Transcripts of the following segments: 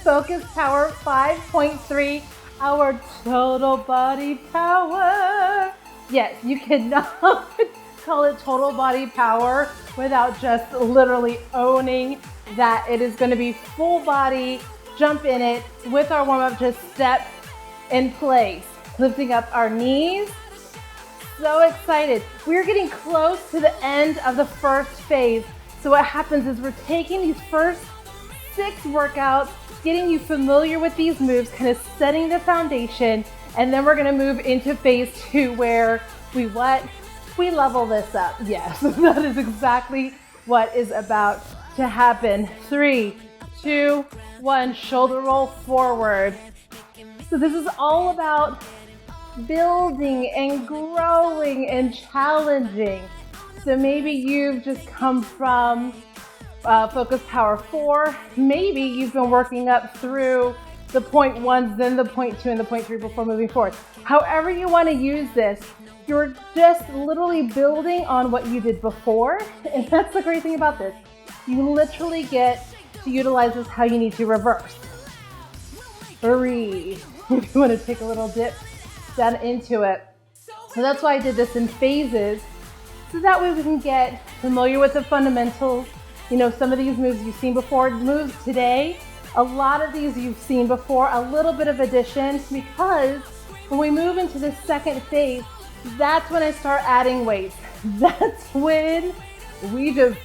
Focus Power 5.3, our total body power. Yes, you cannot call it total body power without just literally owning that it is going to be full body, jump in it with our warm-up, just step in place, lifting up our knees. So excited. We're getting close to the end of the first phase. So what happens is we're taking these first 6 workouts, getting you familiar with these moves, kind of setting the foundation, and then we're going to move into phase 2 where we level this up. Yes, that is exactly what is about to happen. 3, 2, 1, shoulder roll forward. So this is all about building and growing and challenging. So maybe you've just come from Focus Power 4. Maybe you've been working up through the point 1s, then the point 2 and the point 3 before moving forward. However you want to use this, you're just literally building on what you did before. And that's the great thing about this. You literally get to utilize this how you need to reverse. 3, if you want to take a little dip down into it. So that's why I did this in phases, so that way we can get familiar with the fundamentals. You know, some of these moves you've seen before. Moves today, a lot of these you've seen before, a little bit of addition, because when we move into the second phase, that's when I start adding weights. That's when we just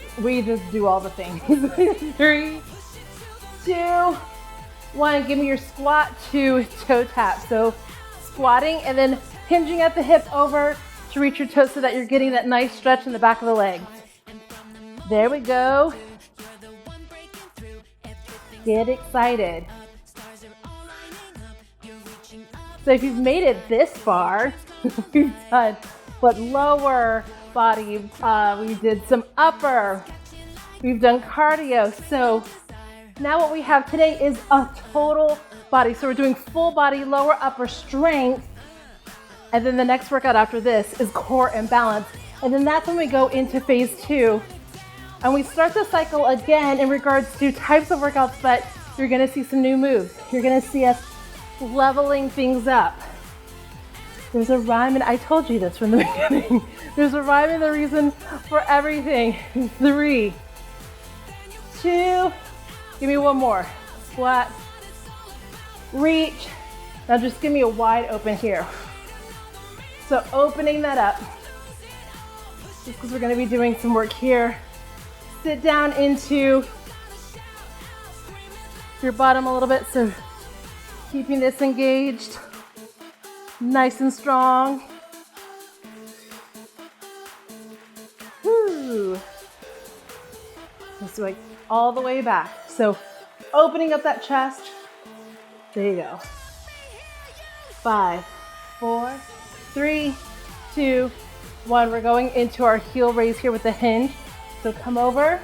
do all the things. 3, 2, 1, give me your squat to toe tap. So squatting and then hinging at the hip over to reach your toes so that you're getting that nice stretch in the back of the legs. There we go. Get excited. So if you've made it this far, we've done lower body, we did some upper, we've done cardio. So now what we have today is a total body. So we're doing full body, lower, upper strength. And then the next workout after this is core and balance. And then that's when we go into phase 2. And we start the cycle again in regards to types of workouts, but you're gonna see some new moves. You're gonna see us leveling things up. There's a rhyme, and I told you this from the beginning. There's a rhyme and a reason for everything. 3, 2, give me one more. Squat, reach. Now just give me a wide open here. So opening that up, just because we're gonna be doing some work here. Sit down into your bottom a little bit, so keeping this engaged, nice and strong. Woo. Just like all the way back. So opening up that chest. There you go. 5, 4, 3, 2, 1. We're going into our heel raise here with the hinge. So come over,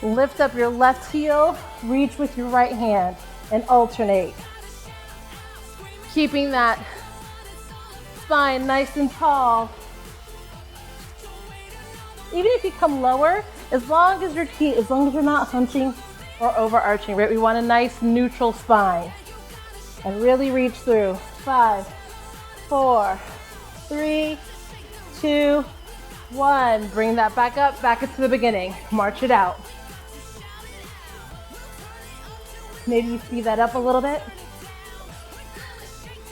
lift up your left heel, reach with your right hand, and alternate. Keeping that spine nice and tall. Even if you come lower, as long as you're not hunching or overarching, right? We want a nice neutral spine. And really reach through. 5, 4, 3, 2, 1. Bring that back up, back into the beginning. March it out. Maybe you speed that up a little bit.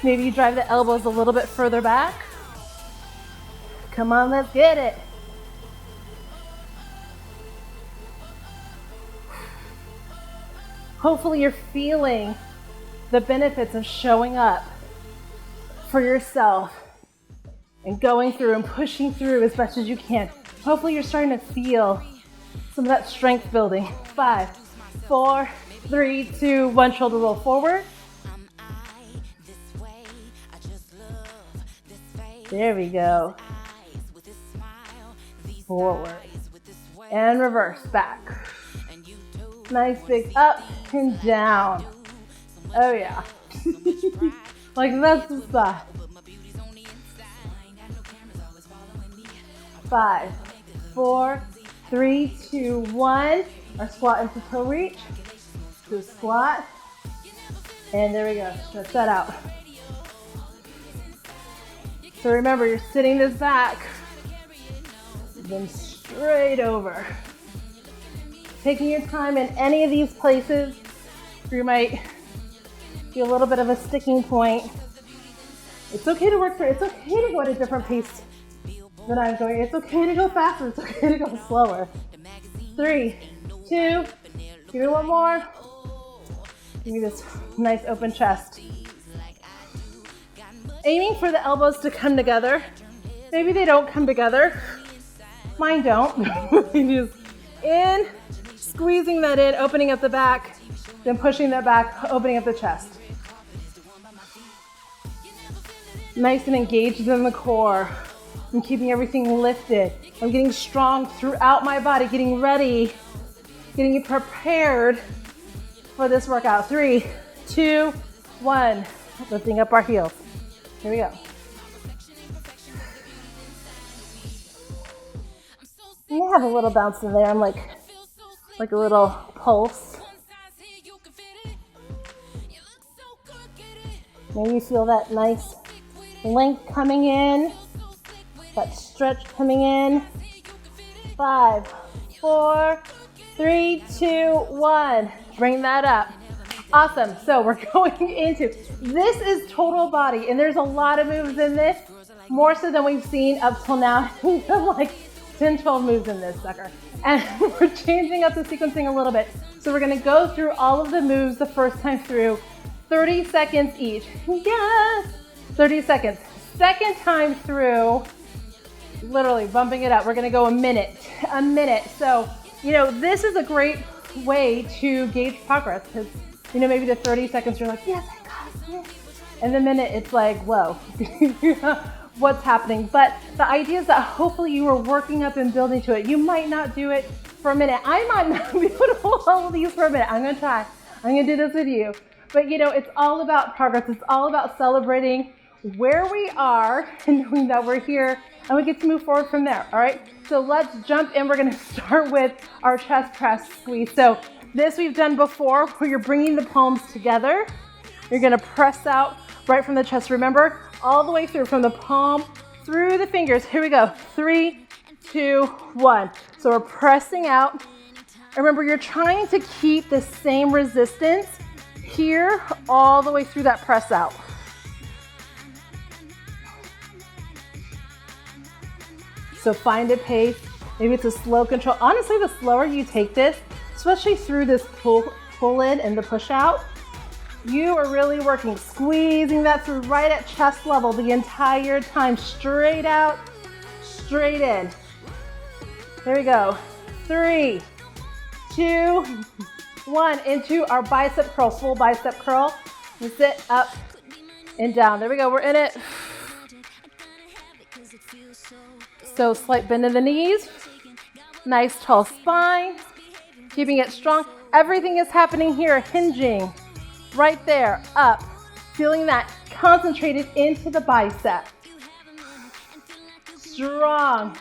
Maybe you drive the elbows a little bit further back. Come on, let's get it. Hopefully you're feeling the benefits of showing up for yourself and going through and pushing through as best as you can. Hopefully you're starting to feel some of that strength building. 5, 4, 3, 2, 1. Shoulder roll forward. There we go. Forward. And reverse back. Nice big up and down. Oh yeah. Like that's the spot. 5, 4, 3, 2, 1. Our squat into toe reach. So squat, And there we go, stretch that out. So remember, you're sitting this back, then straight over. Taking your time in any of these places where you might be a little bit of a sticking point. It's okay to work through it. It's okay to go at a different pace than I'm going. It's okay to go faster. It's okay to go slower. 3, 2, give me one more. Give me this nice open chest. Aiming for the elbows to come together. Maybe they don't come together. Mine don't. Just in, squeezing that in, opening up the back, then pushing that back, opening up the chest. Nice and engaged in the core. I'm keeping everything lifted. I'm getting strong throughout my body, getting ready, getting prepared for this workout. 3, 2, 1. Lifting up our heels. Here we go. You have a little bounce in there. I'm like a little pulse. Maybe you feel that nice length coming in, that stretch coming in. 5, 4, 3, 2, 1. Bring that up. Awesome. So we're going into, this is total body, and there's a lot of moves in this, more so than we've seen up till now. We have like 10, 12 moves in this sucker. And we're changing up the sequencing a little bit. So we're gonna go through all of the moves the first time through, 30 seconds each. Yes, 30 seconds. Second time through, literally bumping it up. We're gonna go a minute. So, this is a great way to gauge progress because, maybe the 30 seconds you're like, yes, I got it. And the minute it's like, whoa, what's happening? But the idea is that hopefully you are working up and building to it. You might not do it for a minute. I might not be able to hold all of these for a minute. I'm gonna try. I'm gonna do this with you. But it's all about progress. It's all about celebrating where we are and knowing that we're here and we get to move forward from there, all right? So let's jump in. We're gonna start with our chest press squeeze. So this we've done before where you're bringing the palms together. You're gonna press out right from the chest. Remember, all the way through from the palm through the fingers. Here we go. 3, 2, 1. So we're pressing out. Remember, you're trying to keep the same resistance here all the way through that press out. So find a pace. Maybe it's a slow control. Honestly, the slower you take this, especially through this pull in and the push out, you are really working, squeezing that through right at chest level the entire time. Straight out, straight in. There we go. 3, 2, 1. Into our bicep curl, full bicep curl. And sit up and down. There we go. We're in it. So slight bend in the knees. Nice tall spine. Keeping it strong. Everything is happening here, hinging. Right there, up. Feeling that concentrated into the bicep. Strong.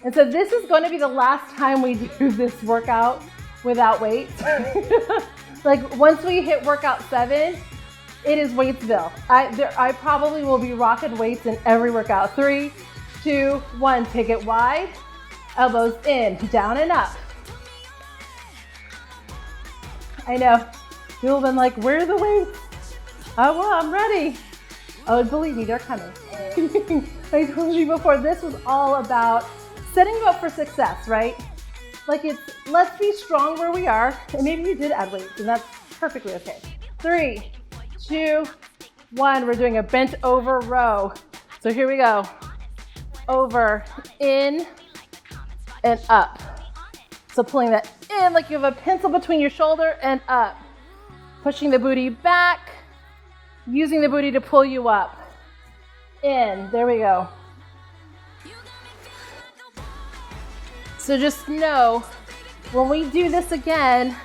And so this is going to be the last time we do this workout without weights. Like once we hit workout 7, it is Waitsville. I probably will be rocking weights in every workout. 3, 2, 1. Take it wide. Elbows in, down and up. I know. People have been like, where are the weights? Oh, well, I'm ready. Oh, believe me, they're coming. I told you before, this was all about setting you up for success, right? Like let's be strong where we are. And maybe you did add weights, and that's perfectly okay. 3, 2, 1. We're doing a bent over row. So here we go. Over, in, and up. So pulling that in like you have a pencil between your shoulder and up. Pushing the booty back, using the booty to pull you up. In, there we go. So just know, when we do this again,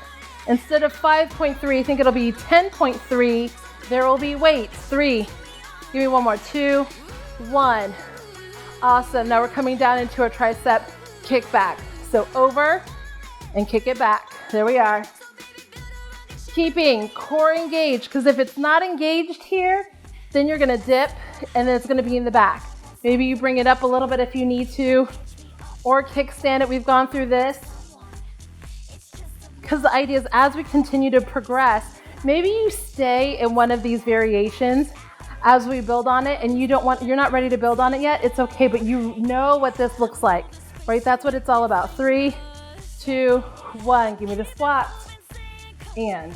instead of 5.3, I think it'll be 10.3, there will be weights. 3, give me one more, 2, 1. Awesome, now we're coming down into a tricep kick back. So over and kick it back, there we are. Keeping core engaged, because if it's not engaged here, then you're gonna dip and then it's gonna be in the back. Maybe you bring it up a little bit if you need to, or kickstand it. We've gone through this. Because the idea is as we continue to progress, maybe you stay in one of these variations as we build on it and you're not ready to build on it yet. It's okay, but you know what this looks like, right? That's what it's all about. 3, 2, 1. Give me the squat and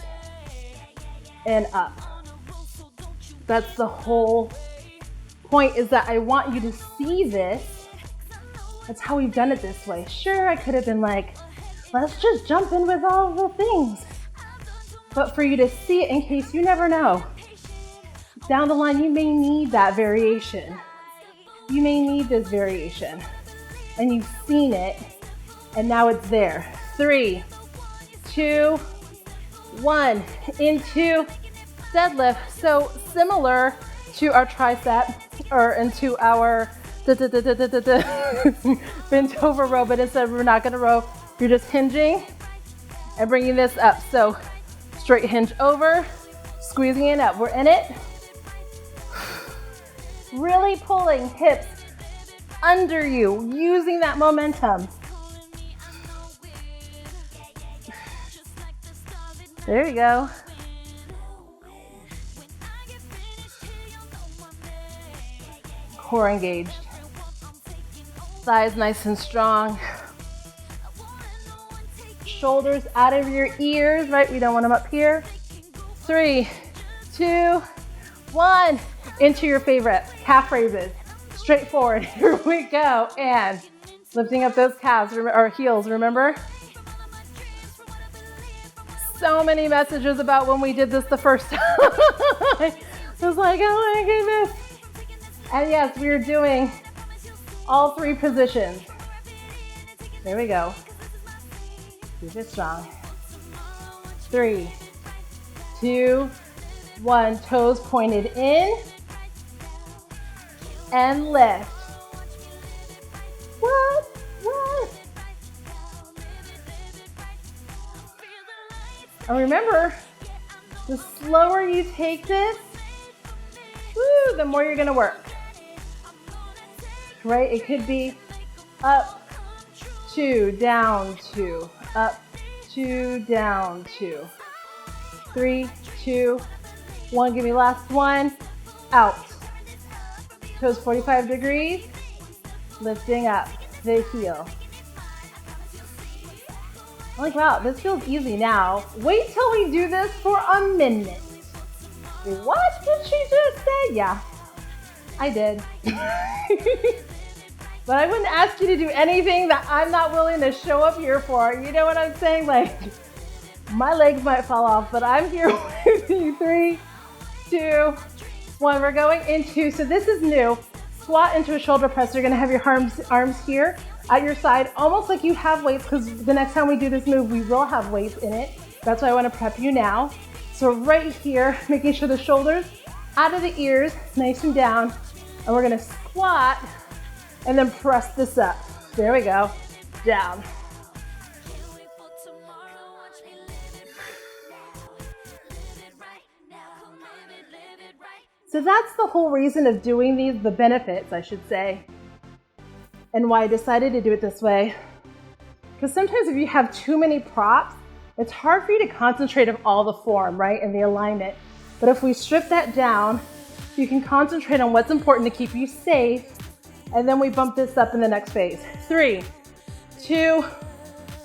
up. That's the whole point, is that I want you to see this. That's how we've done it this way. Sure, I could have been like, let's just jump in with all the things. But for you to see it, in case you never know, down the line, you may need that variation. You may need this variation. And you've seen it, and now it's there. 3, 2, 1. Into deadlift. So similar to our tricep, or into our bent over row, but instead we're not gonna row. You're just hinging and bringing this up. So straight hinge over, squeezing it up. We're in it. Really pulling hips under you, using that momentum. There you go. Core engaged. Thighs nice and strong. Shoulders out of your ears, right? We don't want them up here. 3, 2, 1. Into your favorite calf raises. Straight forward. Here we go. And lifting up those calves or heels, remember? So many messages about when we did this the first time. I was like, oh my goodness. And yes, we are doing all 3 positions. There we go. Keep it strong. 3, 2, 1. Toes pointed in. And lift. What? And remember, the slower you take this, the more you're gonna work. Right? It could be up, 2, down, 2, up, 2, down, 2. 3, 2, 1. Give me last one. Out. Toes 45 degrees. Lifting up the heel. I'm like, wow, this feels easy now. Wait till we do this for a minute. What did she just say? Yeah, I did. But I wouldn't ask you to do anything that I'm not willing to show up here for. You know what I'm saying? Like, my legs might fall off, but I'm here with you. 3, 2, 1. We're going into, so this is new. Squat into a shoulder press. You're gonna have your arms here at your side, almost like you have weights, because the next time we do this move, we will have weights in it. That's why I wanna prep you now. So right here, making sure the shoulders out of the ears, nice and down. And we're gonna squat and then press this up. There we go, down. So that's the whole reason of doing these, the benefits, I should say, and why I decided to do it this way. Because sometimes if you have too many props, it's hard for you to concentrate on all the form, right, and the alignment. But if we strip that down, you can concentrate on what's important to keep you safe, and then we bump this up in the next phase. 3, 2,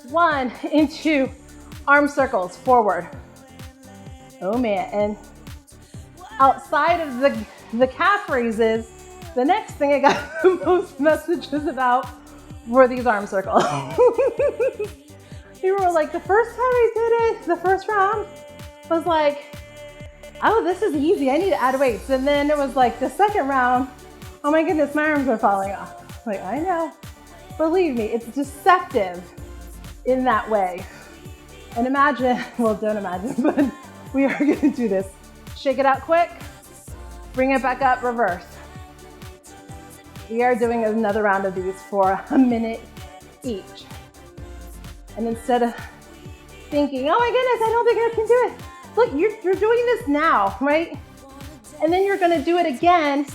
1, into arm circles, forward. Oh man, and outside of the calf raises, the next thing I got the most messages about were these arm circles. People were like, the first time I did it, the first round, was like, oh, this is easy, I need to add weights. And then it was like the second round, oh my goodness, my arms are falling off. Like, I know, believe me, it's deceptive in that way. And imagine, well, don't imagine, but we are gonna do this. Shake it out quick, bring it back up, reverse. We are doing another round of these for a minute each. And instead of thinking, oh my goodness, I don't think I can do it, look, you're doing this now, right? And then you're gonna do it again,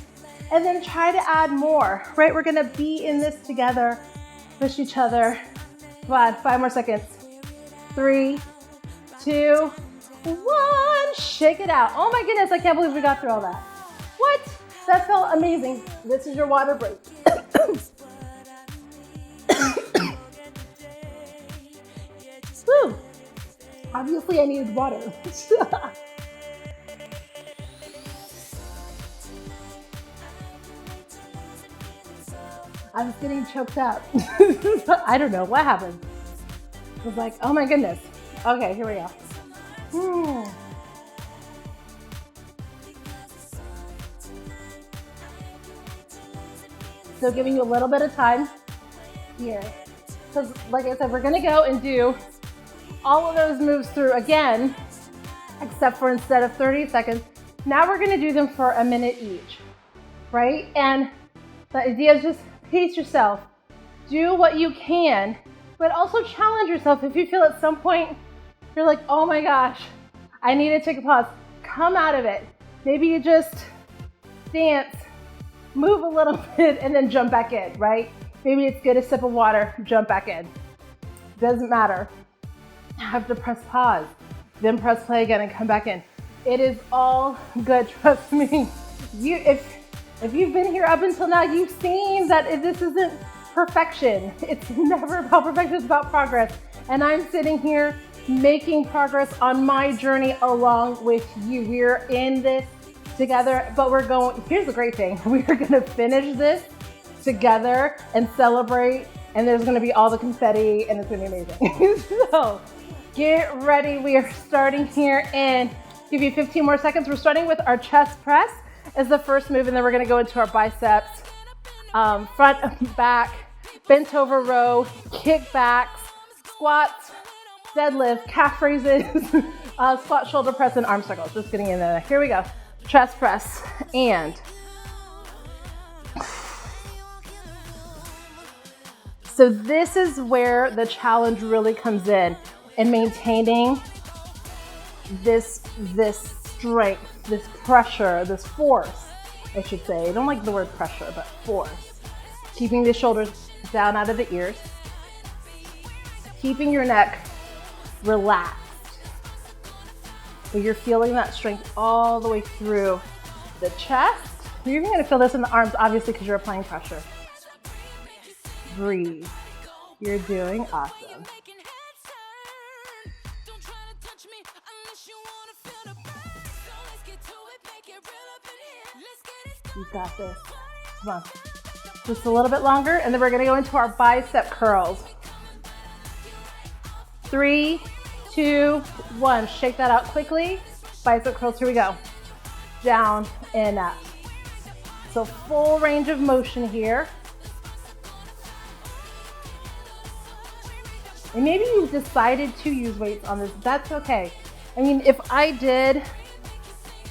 and then try to add more, right? We're gonna be in this together, push each other. Come on, 5 more seconds. 3, 2, 1, shake it out. Oh my goodness, I can't believe we got through all that. What? That felt amazing. This is your water break. Woo! Obviously I needed water. I was getting choked up. I don't know what happened. I was like, oh my goodness. Okay, here we go. So giving you a little bit of time here. Because like I said, we're gonna go and do all of those moves through again, except for instead of 30 seconds, now we're gonna do them for a minute each, right? And the idea is just pace yourself. Do what you can, but also challenge yourself. If you feel at some point, you're like, oh my gosh, I need to take a pause. Come out of it. Maybe you just dance, move a little bit, and then jump back in, right? Maybe it's get a sip of water, jump back in. Doesn't matter. Have to press pause, then press play again and come back in. It is all good, trust me. If you've been here up until now, you've seen that this isn't perfection. It's never about perfection, it's about progress. And I'm sitting here making progress on my journey along with you. We're in this together, but here's the great thing. We're gonna finish this together and celebrate, and there's gonna be all the confetti, and it's gonna be amazing. So get ready. We are starting here and give you 15 more seconds. We're starting with our chest press as the first move, and then we're gonna go into our biceps, front and back, bent over row, kickbacks, squats, deadlift, calf raises, squat, shoulder press, and arm circles. Just getting in there. Here we go. Chest press and so this is where the challenge really comes in maintaining this strength, this pressure, this force, I should say. I don't like the word pressure, but force. Keeping the shoulders down out of the ears. Keeping your neck relaxed. So you're feeling that strength all the way through the chest. You're even gonna feel this in the arms, obviously, because you're applying pressure. Breathe. You're doing awesome. You got this. Come on. Just a little bit longer, and then we're gonna go into our bicep curls. 3, 2, 1. Shake that out quickly. Bicep curls, here we go. Down and up. So full range of motion here. And maybe you've decided to use weights on this. That's okay. I mean, if I did,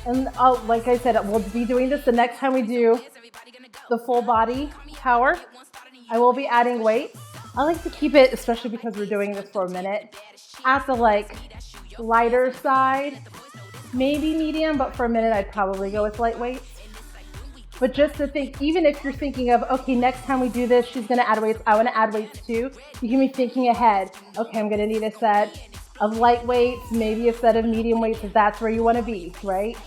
and like I said, we'll be doing this the next time we do the full body power. I will be adding weights. I like to keep it, especially because we're doing this for a minute, at the lighter side, maybe medium, but for a minute I'd probably go with light weights. But just to think, even if you're thinking of, okay, next time we do this, she's gonna add weights, I wanna add weights too, you can be thinking ahead. Okay, I'm gonna need a set of light weights, maybe a set of medium weights if that's where you wanna be, right?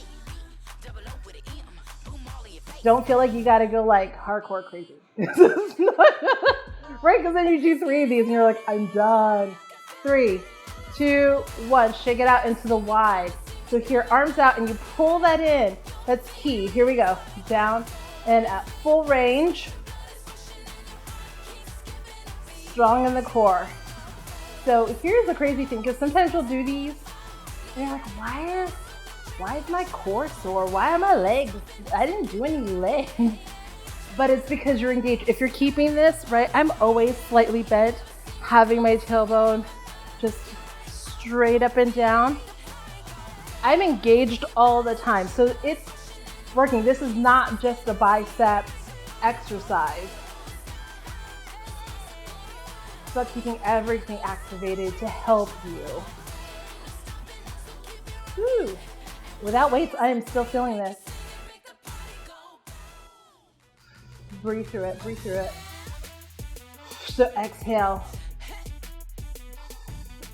Don't feel like you gotta go hardcore crazy. Right, because then you do 3 of these and you're like, I'm done. 3, 2, 1, shake it out into the wide. So here, arms out, and you pull that in. That's key. Here we go. Down and up. Full range. Strong in the core. So here's the crazy thing, because sometimes you'll do these, and you're like, why is my core sore? Why are my legs? I didn't do any legs. But it's because you're engaged. If you're keeping this, right, I'm always slightly bent, having my tailbone just straight up and down. I'm engaged all the time. So it's working. This is not just a biceps exercise. It's about keeping everything activated to help you. Woo. Without weights, I am still feeling this. Breathe through it, breathe through it. So exhale.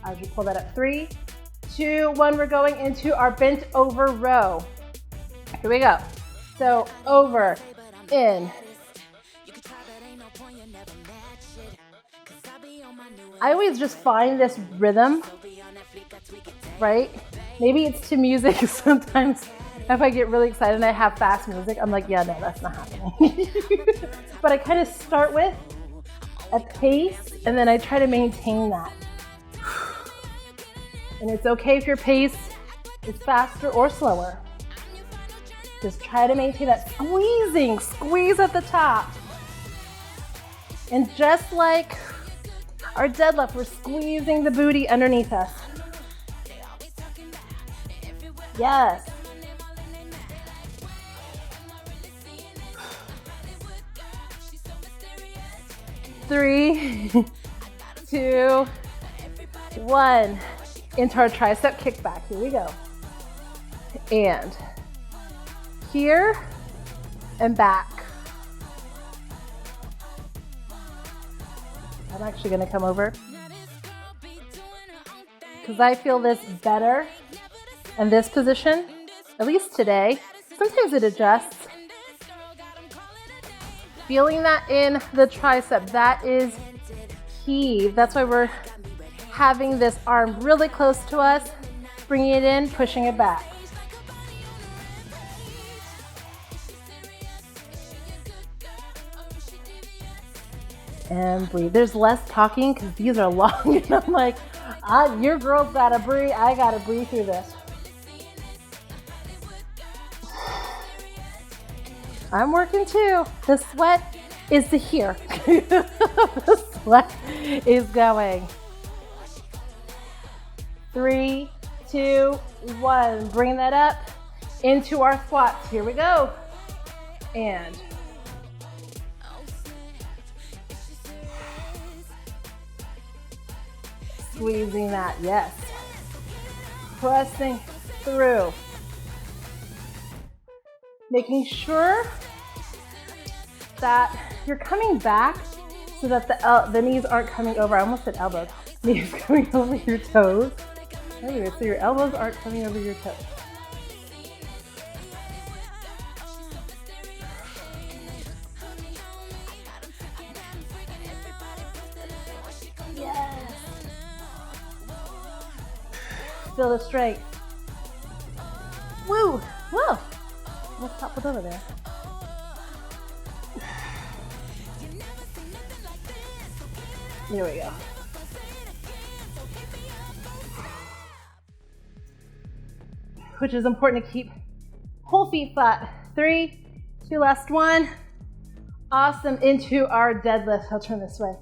As you pull that up, 3, 2, 1, we're going into our bent over row. Here we go. So over, in. I always just find this rhythm, right? Maybe it's to music. Sometimes if I get really excited and I have fast music, I'm like, yeah, no, that's not happening. But I kind of start with a pace and then I try to maintain that. And it's okay if your pace is faster or slower. Just try to maintain that squeezing, squeeze at the top. And just like our deadlift, we're squeezing the booty underneath us. Yes. Three, 2, 1. Into our tricep kickback. Here we go. And here and back. I'm actually going to come over because I feel this better in this position, at least today. Sometimes it adjusts. Feeling that in the tricep, that is key. That's why we're having this arm really close to us, bringing it in, pushing it back. And breathe. There's less talking because these are long and I'm like, your girl's gotta breathe, I gotta breathe through this. I'm working too. The sweat is to here. The sweat is going. 3, 2, 1. Bring that up into our squats. Here we go. And squeezing that, yes. Pressing through. Making sure that you're coming back so that the knees aren't coming over. I almost said elbows. Knees coming over your toes. Anyway, so your elbows aren't coming over your toes. Yes. Feel the strength. Woo! Whoa! Let's pop it over there. Here we go. Which is important to keep whole feet flat. 3, 2, last 1. Awesome. Into our deadlift. I'll turn this way.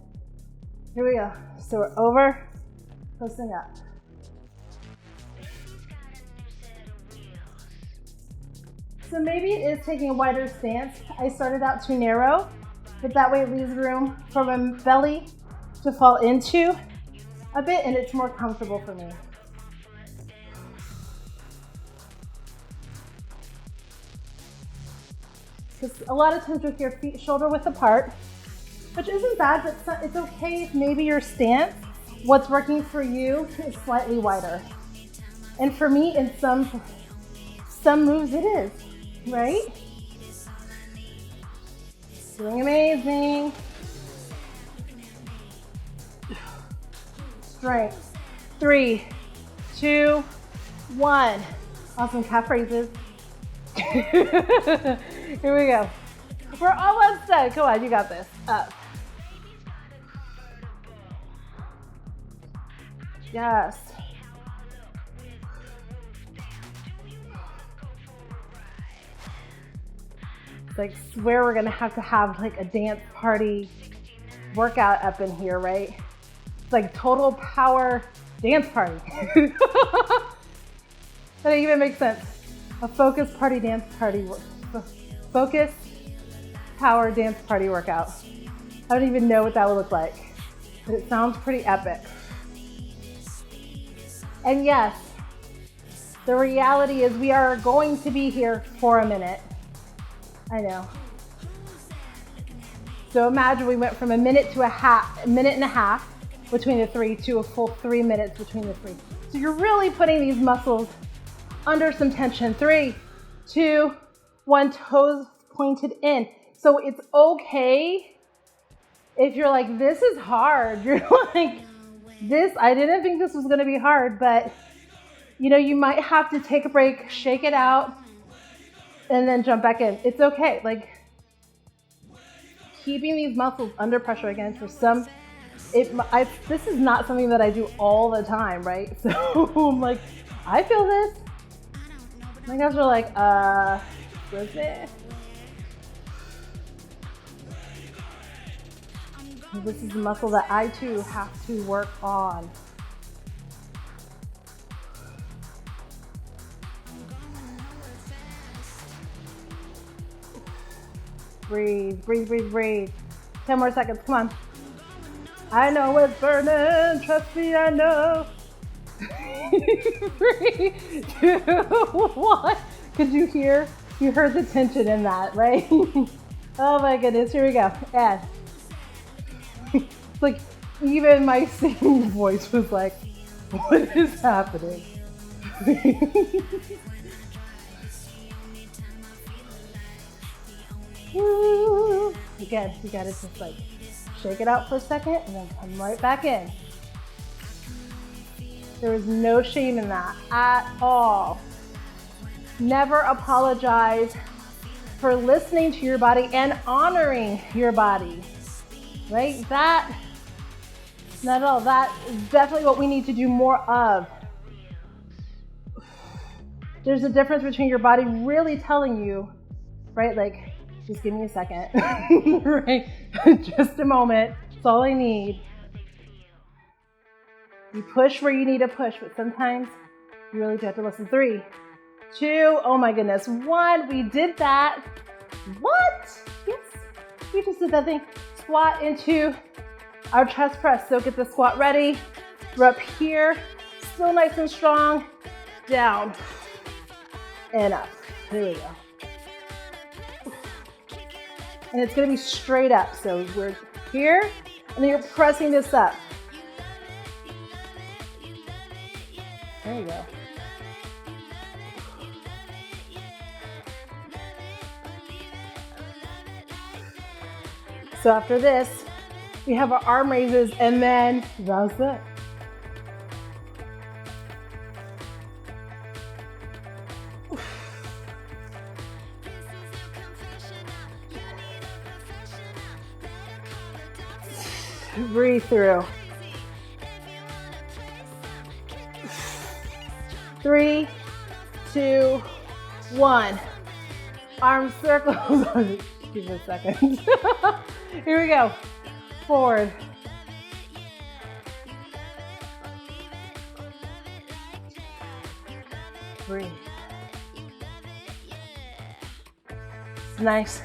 Here we go. So we're over, posting up. So maybe it is taking a wider stance. I started out too narrow, but that way it leaves room for my belly to fall into a bit and it's more comfortable for me. Because a lot of times with your feet shoulder width apart, which isn't bad, but it's okay if maybe your stance, what's working for you is slightly wider. And for me, in some moves it is, right? Doing amazing. Strength. 3, 2, 1. Awesome calf raises. Here we go. We're almost done. Come on, you got this. Up. Yes. It's like swear we're gonna have to have like a dance party workout up in here, right? It's like total power dance party. That even makes sense. A focus party dance party. Focus power dance party workout. I don't even know what that would look like, but it sounds pretty epic. And yes, The reality is we are going to be here for a minute. I know. So imagine we went from a minute and a half between the three to a full 3 minutes between the three. So you're really putting these muscles under some tension. 3, 2, 1, toes pointed in. So it's okay if you're like, this is hard. You're like, I didn't think this was gonna be hard, but you might have to take a break, shake it out, and then jump back in. It's okay. Like, keeping these muscles under pressure again for some, this is not something that I do all the time, right? So I'm like, I feel this. My guys are like, what's it? This is a muscle that I too have to work on. Breathe, breathe, breathe, breathe. 10 more seconds, come on. I know it's burning, trust me, I know. 3, 2, 1. Could you hear? You heard the tension in that, right? Oh my goodness, here we go. And it's like, even my singing voice was like, what is happening? Woo. Again, you gotta just like shake it out for a second and then come right back in. There is no shame in that at all. Never apologize for listening to your body and honoring your body, right? That, not at all, that is definitely what we need to do more of. There's a difference between your body really telling you, right? Like, just give me a second, right? Just a moment, that's all I need. You push where you need to push, but sometimes you really do have to listen. 3, 2, oh my goodness, 1, we did that. What? Yes, we just did that thing. Squat into our chest press. So get the squat ready. We're up here, still nice and strong. Down and up. Here we go. And it's gonna be straight up. So we're here, and then you're pressing this up. There you go. So after this, we have our arm raises, and then that's it. Breathe through. 3, 2, 1. Arm circles. Give me a second. Here we go. Forward. Breathe. Nice.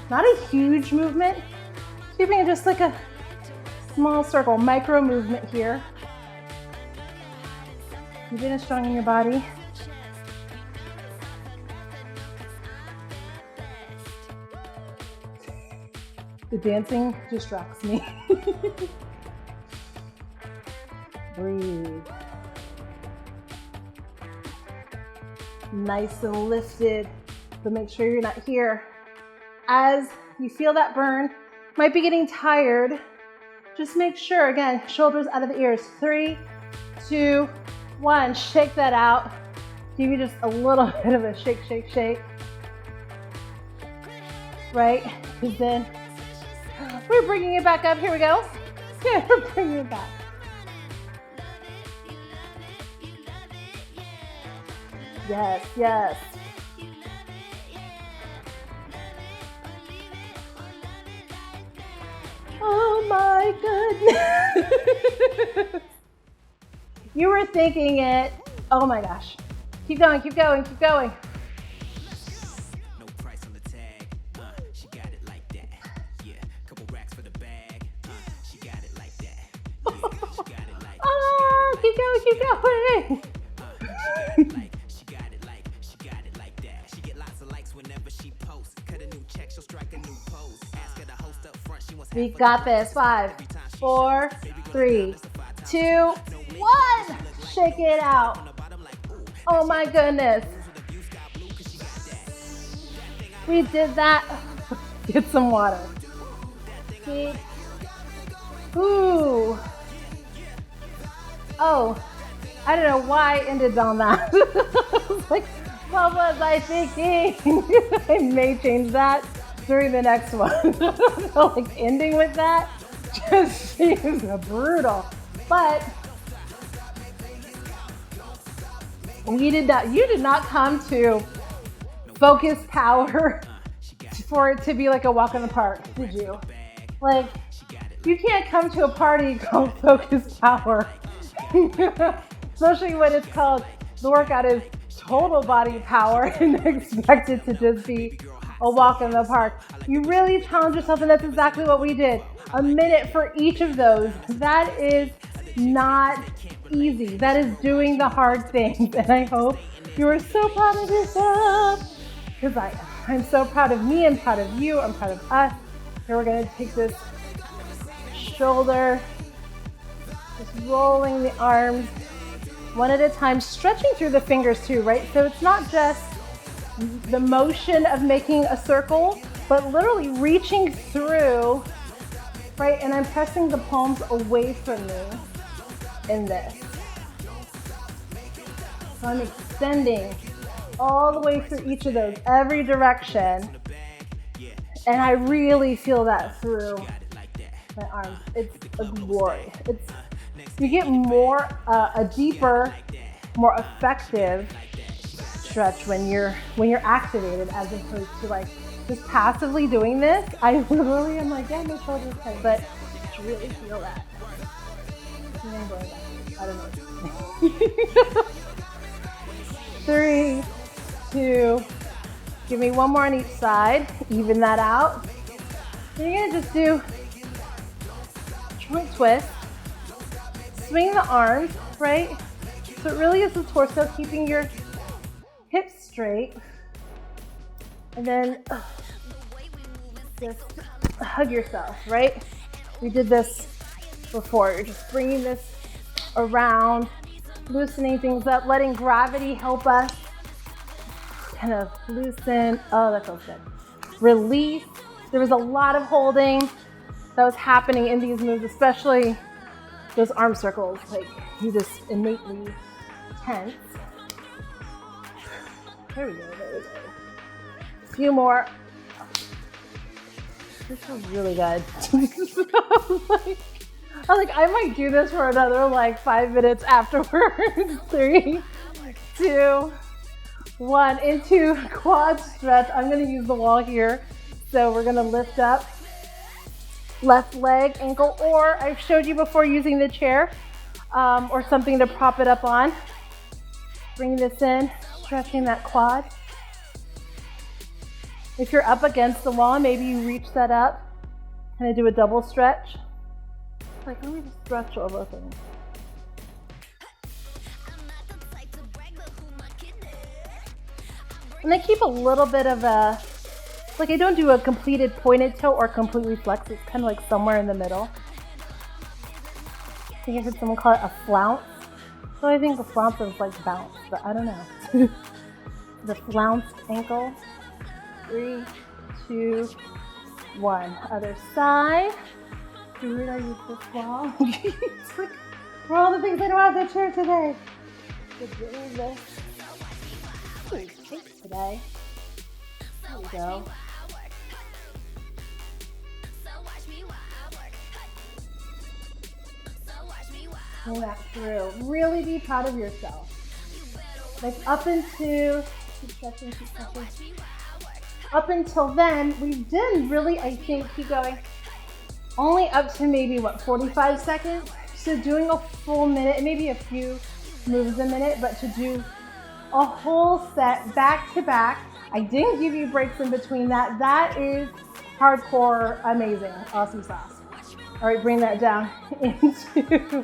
Not a huge movement. Keeping it just like a small circle, micro movement here. Keeping it strong in your body. The dancing distracts me. Breathe. Nice and lifted, but make sure you're not here. As you feel that burn, might be getting tired, just make sure, again, shoulders out of the ears. 3, 2, 1, shake that out. Give you just a little bit of a shake, shake, shake. Right? Because then we're bringing it back up. Here we go. Yeah, we're bringing it back. Yes, yes. Oh my goodness. You were thinking it. Oh my gosh. Keep going, keep going, keep going. No price on the tag. She got it like that. Yeah, couple racks for the bag. She got it like that. Yeah, she got it like that. Oh, keep going, keep going. She got We got this. 5, 4, 3, 2, 1. Shake it out. Oh my goodness. We did that. Get some water. Ooh. Oh, I don't know why I ended on that. I was like, what was I thinking? I may change that during the next one. So like ending with that just seems brutal. But we did not, you did not come to focus power for it to be like a walk in the park, did you? Like, you can't come to a party called Focus Power, especially when it's called, the workout is total body power and expect it to just be a walk in the park. You really challenge yourself, and that's exactly what we did. A minute for each of those. That is not easy. That is doing the hard things, and I hope you are so proud of yourself, because I'm so proud of me, I'm proud of you, I'm proud of us. Here we're gonna take this shoulder, just rolling the arms one at a time, stretching through the fingers too, right? So it's not just the motion of making a circle, but literally reaching through, right? And I'm pressing the palms away from me in this. So I'm extending all the way through each of those, every direction. And I really feel that through my arms. It's a glory. You get more, a deeper, more effective stretch when you're activated, as opposed to like just passively doing this. I literally am like, yeah, my shoulders tight, but I really feel that. I don't know. 3, 2, give me one more on each side, even that out. And you're gonna just do joint twist, swing the arms, right? So it really is the torso, keeping your hips straight. And then just hug yourself, right? We did this before. You're just bringing this around, loosening things up, letting gravity help us kind of loosen. Oh, that feels good. Release. There was a lot of holding that was happening in these moves, especially those arm circles. Like, you just innately tense. There we go. A few more. This feels really good. I was like, I might do this for another like 5 minutes afterwards. 3, 2, 1. Into quad stretch. I'm going to use the wall here. So we're going to lift up left leg, ankle, or I've showed you before using the chair or something to prop it up on. Bring this in, stretching that quad. If you're up against the wall, maybe you reach that up. Kind of do a double stretch. Like, let me just stretch over things. And I keep a little bit of a, like, I don't do a completed pointed toe or completely flexed. It's kind of like somewhere in the middle. I think I heard someone call it a flounce. So I think the flounce is like bounce, but I don't know. The flounced ankle. 3, 2, 1. Other side. Dude, I use this wall. It's like, for all the things I don't have the chair today. Just doing this. Today. There we go. Pull that through. Really be proud of yourself. Like up into, keep stretching. Up until then, we didn't really, I think, keep going. Only up to maybe, 45 seconds? So doing a full minute, maybe a few moves a minute, but to do a whole set back to back. I didn't give you breaks in between that. That is hardcore, amazing, awesome sauce. All right, bring that down into,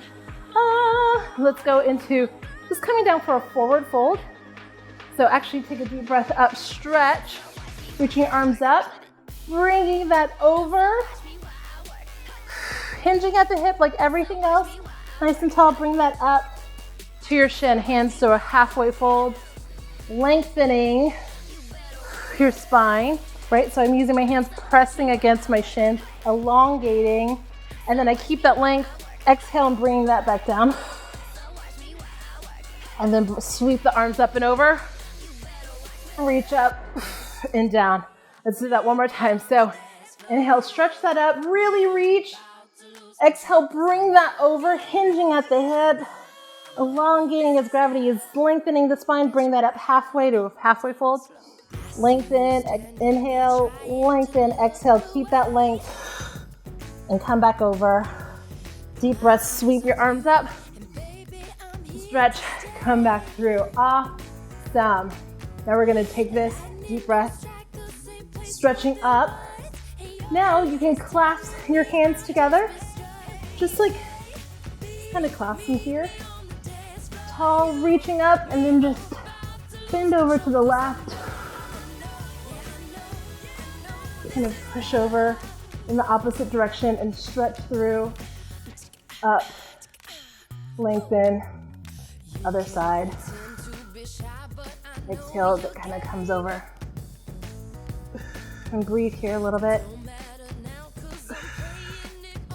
let's go into just coming down for a forward fold. So actually take a deep breath up, stretch, reaching your arms up, Bringing that over, hinging at the hip like everything else. Nice and tall, bring that up to your shin. Hands to a halfway fold, lengthening your spine, right? So I'm using my hands pressing against my shin, elongating, and then I keep that length. Exhale and bring that back down. And then sweep the arms up and over. Reach up and down. Let's do that one more time. So inhale, stretch that up, really reach. Exhale, bring that over, hinging at the hip, elongating as gravity is lengthening the spine. Bring that up halfway to a halfway fold. Lengthen, inhale, lengthen, exhale. Keep that length and come back over. Deep breath, sweep your arms up. Stretch, come back through. Awesome. Now we're gonna take this deep breath, stretching up. Now you can clasp your hands together, just like kind of clasp them here. Tall, reaching up, and then just bend over to the left. Kind of push over in the opposite direction and stretch through. Up, lengthen, other side. Exhale, that kind of comes over. And breathe here a little bit.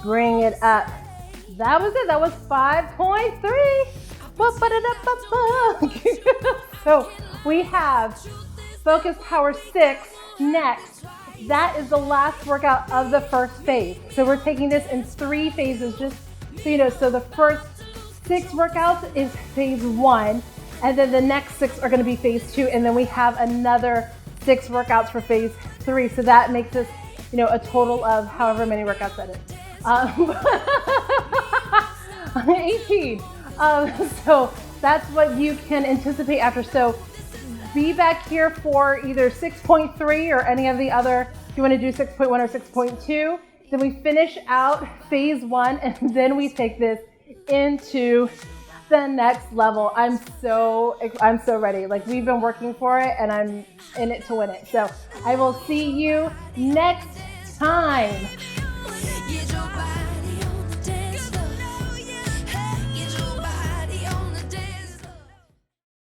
Bring it up. That was it. That was 5.3. So we have Focus Power 6 next. That is the last workout of the first phase. So we're taking this in 3 phases, just so you know. So the first 6 workouts is phase 1, and then the next 6 are going to be phase 2, and then we have another 6 workouts for phase 3. So that makes us, you know, a total of however many workouts that is. 18. So that's what you can anticipate after. So be back here for either 6.3 or any of the other, if you want to do 6.1 or 6.2. Then we finish out phase 1, and then we take this into the next level. I'm so ready. Like, we've been working for it, and I'm in it to win it. So I will see you next time.